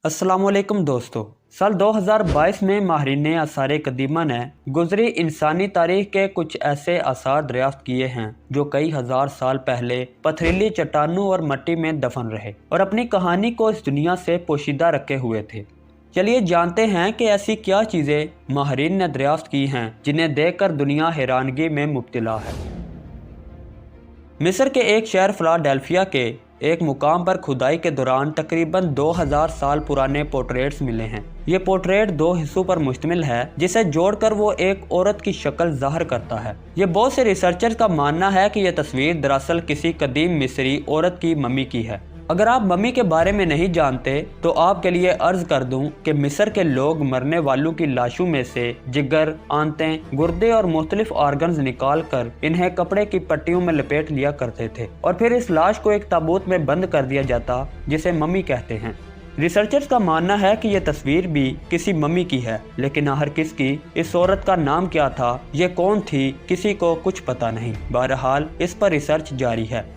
अस्सलाम वालेकुम दोस्तों। साल 2022 में माहिरीन आसार कदीमा ने गुजरी इंसानी तारीख के कुछ ऐसे आसार दरियाफ्त किए हैं जो कई हजार साल पहले पथरीली चट्टानों और मिट्टी में दफन रहे और अपनी कहानी को इस दुनिया से पोशीदा रखे हुए थे। चलिए जानते हैं कि ऐसी क्या चीज़ें माहिरीन ने दरियाफ्त की हैं जिन्हें देखकर दुनिया हैरानगी में मुब्तला है। मिस्र के एक शहर फिलाडेल्फिया के एक मुकाम पर खुदाई के दौरान तकरीबन 2000 साल पुराने पोर्ट्रेट्स मिले हैं। ये पोर्ट्रेट दो हिस्सों पर मुश्तमिल है जिसे जोड़कर वो एक औरत की शक्ल ज़ाहिर करता है। ये बहुत से रिसर्चर्स का मानना है कि यह तस्वीर दरअसल किसी कदीम मिस्री औरत की मम्मी की है। अगर आप मम्मी के बारे में नहीं जानते तो आपके लिए अर्ज कर दूं कि मिस्र के लोग मरने वालों की लाशों में से जिगर, आंतें, गुर्दे और मुख्तलिफ ऑर्गन्स निकाल कर इन्हें कपड़े की पट्टियों में लपेट लिया करते थे और फिर इस लाश को एक ताबूत में बंद कर दिया जाता जिसे मम्मी कहते हैं। रिसर्चर्स का मानना है कि यह तस्वीर भी किसी मम्मी की है, लेकिन आखिर किसकी, इस औरत का नाम क्या था, ये कौन थी, किसी को कुछ पता नहीं। बहरहाल इस पर रिसर्च जारी है।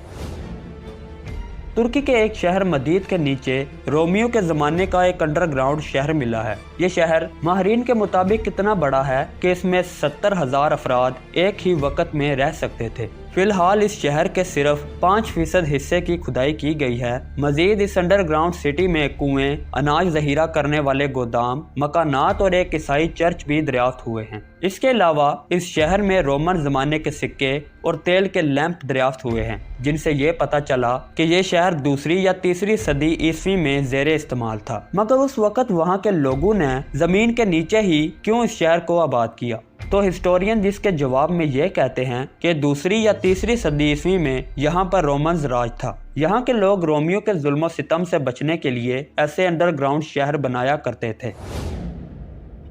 तुर्की के एक शहर मदीद के नीचे रोमियो के ज़माने का एक अंडरग्राउंड शहर मिला है। ये शहर माहिरीन के मुताबिक कितना बड़ा है कि इसमें 70,000 अफराद एक ही वक्त में रह सकते थे। फिलहाल इस शहर के सिर्फ 5% हिस्से की खुदाई की गई है। मजीद इस अंडरग्राउंड सिटी में कुएं, अनाज ज़हीरा करने वाले गोदाम, मकानात और एक ईसाई चर्च भी दरियाफ्त हुए हैं। इसके अलावा इस शहर में रोमन ज़माने के सिक्के और तेल के लैंप दरियाफ्त हुए हैं, जिनसे ये पता चला कि ये शहर 2री या 3री सदी ईस्वी में ज़ेरे इस्तेमाल था। मगर उस वक़्त वहाँ के लोगों ने ज़मीन के नीचे ही क्यों इस शहर को आबाद किया? तो हिस्टोरियन जिसके जवाब में ये कहते हैं कि 2री या 3री सदी ईस्वी में यहाँ पर रोमन्स राज था। यहाँ के लोग रोमियो के जुल्म सितम से बचने के लिए ऐसे अंडरग्राउंड शहर बनाया करते थे।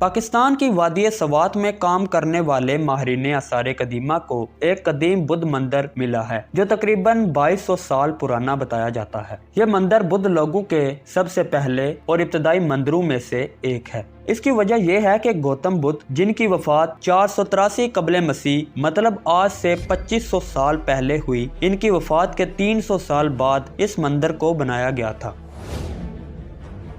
पाकिस्तान की वादी सवात में काम करने वाले माहिरीन आसार कदीमा को एक कदीम बुद्ध मंदिर मिला है जो तकरीबन 2200 साल पुराना बताया जाता है। यह मंदिर बुद्ध लोगों के सबसे पहले और इब्तदाई मंदिरों में से एक है। इसकी वजह यह है कि गौतम बुद्ध, जिनकी वफात 483 कबले मसीह मतलब आज से 2500 साल पहले हुई, इनकी वफात के 300 साल बाद इस मंदिर को बनाया गया था।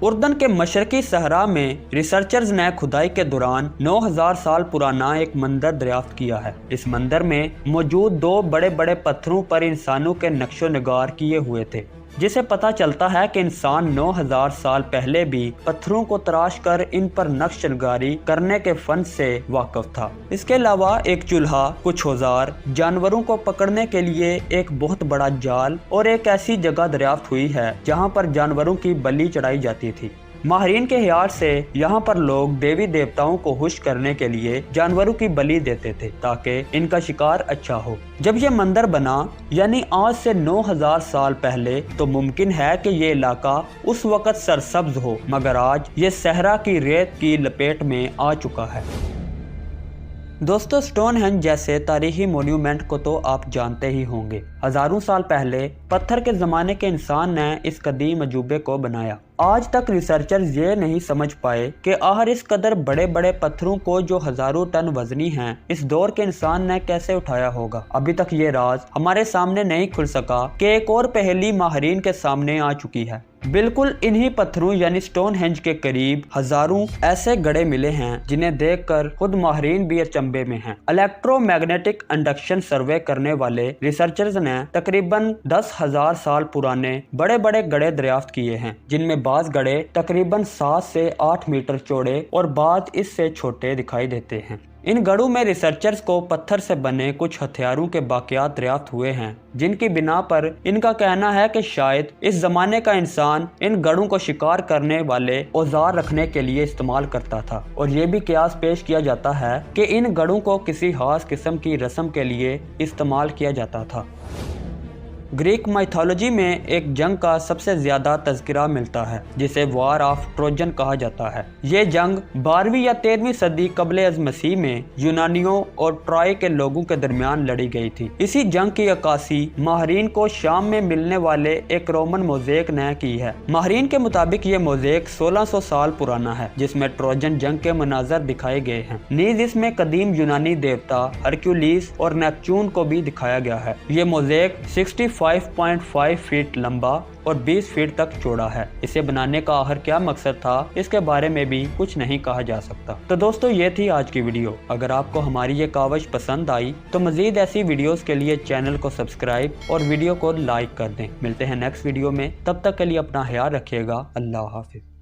उर्दन के मशरकी सहरा में रिसर्चर्स ने खुदाई के दौरान 9000 साल पुराना एक मंदिर दरियाफ्त किया है। इस मंदिर में मौजूद 2 बड़े बड़े पत्थरों पर इंसानों के नक्शो निगार किए हुए थे, जिसे पता चलता है कि इंसान 9000 साल पहले भी पत्थरों को तराश कर इन पर नक्श नगारी करने के फन से वाकिफ था। इसके अलावा एक चूल्हा, कुछ औजार, जानवरों को पकड़ने के लिए एक बहुत बड़ा जाल और एक ऐसी जगह दरियाफ्त हुई है जहां पर जानवरों की बलि चढ़ाई जाती थी। माहिरीन के ख्याल से यहाँ पर लोग देवी देवताओं को खुश करने के लिए जानवरों की बलि देते थे ताकि इनका शिकार अच्छा हो। जब ये मंदिर बना यानी आज से 9000 साल पहले, तो मुमकिन है कि ये इलाका उस वक़्त सरसब्ज हो, मगर आज ये सहरा की रेत की लपेट में आ चुका है। दोस्तों, स्टोनहेंज जैसे तारीखी मोन्यूमेंट को तो आप जानते ही होंगे। हजारों साल पहले पत्थर के ज़माने के इंसान ने इस कदीम अजूबे को बनाया। आज तक रिसर्चर्स ये नहीं समझ पाए कि आखिर इस कदर बड़े बड़े पत्थरों को जो हजारों टन वजनी हैं, इस दौर के इंसान ने कैसे उठाया होगा। अभी तक ये राज हमारे सामने नहीं खुल सका कि एक और पहेली माहिरीन के सामने आ चुकी है। बिल्कुल इन्हीं पत्थरों यानी स्टोनहेंज के करीब हजारों ऐसे गड़े मिले हैं जिन्हें देखकर खुद माहिरीन भी अचंभे में हैं। इलेक्ट्रोमैग्नेटिक इंडक्शन सर्वे करने वाले रिसर्चर्स ने तकरीबन 10,000 साल पुराने बड़े बड़े गड़े दरियाफ्त किए हैं, जिनमें बाज गड़े तकरीबन 7 से 8 मीटर चौड़े और बाज इससे छोटे दिखाई देते हैं। इन गढ़ों में रिसर्चर्स को पत्थर से बने कुछ हथियारों के बाकियात दरियाफ्त हुए हैं, जिनकी बिना पर इनका कहना है कि शायद इस जमाने का इंसान इन गढ़ों को शिकार करने वाले औजार रखने के लिए इस्तेमाल करता था। और ये भी कयास पेश किया जाता है कि इन गढ़ों को किसी खास किस्म की रस्म के लिए इस्तेमाल किया जाता था। ग्रीक माइथोलॉजी में एक जंग का सबसे ज्यादा तज़किरा मिलता है जिसे वॉर ऑफ ट्रोजन कहा जाता है। ये जंग 12वीं या 13वीं सदी कबले अज़ मसीह में यूनानियों और ट्रॉय के लोगों के दरमियान लड़ी गई थी। इसी जंग की अक्कासी माहिरीन को शाम में मिलने वाले एक रोमन मोज़ेक ने की है। माहिरीन के मुताबिक ये मोज़ेक 1600 साल पुराना है, जिसमें ट्रोजन जंग के मनाजर दिखाए गए हैं। नीज इसमें कदीम यूनानी देवता हरक्यूलिस और नेपच्यून को भी दिखाया गया है। ये मोज़ेक 65 5.5 फीट लंबा और 20 फीट तक चौड़ा है। इसे बनाने का आखिर क्या मकसद था, इसके बारे में भी कुछ नहीं कहा जा सकता। तो दोस्तों ये थी आज की वीडियो। अगर आपको हमारी ये कावश पसंद आई तो मजीद ऐसी वीडियोस के लिए चैनल को सब्सक्राइब और वीडियो को लाइक कर दें। मिलते हैं नेक्स्ट वीडियो में, तब तक के लिए अपना ख्याल रखिएगा। अल्लाह हाफिज।